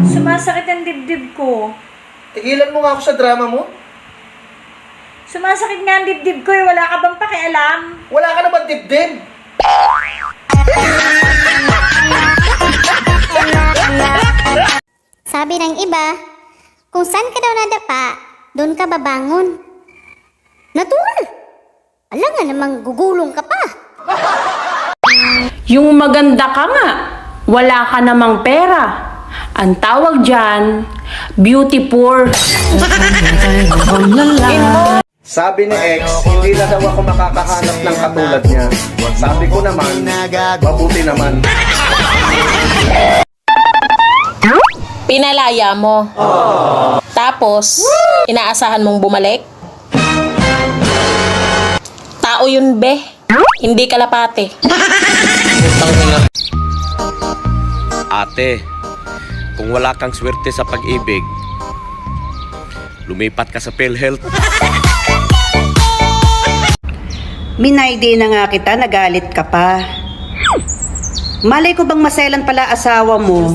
Sumasakit ang dibdib ko. Tigilan mo nga ako sa drama mo. Sumasakit nga ang dibdib ko eh. Wala ka bang pakialam? Wala ka naman dibdib. Sabi ng iba, kung saan ka daw nadapa, doon ka babangon. Natural! Alam nga namang gugulong ka pa. Yung maganda ka nga, wala ka namang pera. Ang tawag dyan, beauty poor. Sabi ni ex, hindi na daw ako makakahanap ng katulad niya. Sabi ko naman, mabuti naman. Pinalaya mo. Tapos, inaasahan mong bumalik? Tao yun, be. Hindi kalapate. Ate, kung wala kang swerte sa pag-ibig, lumipat ka sa PhilHealth. Minaydi na nga kita, nagalit ka pa. Malay ko bang maselan pala asawa mo?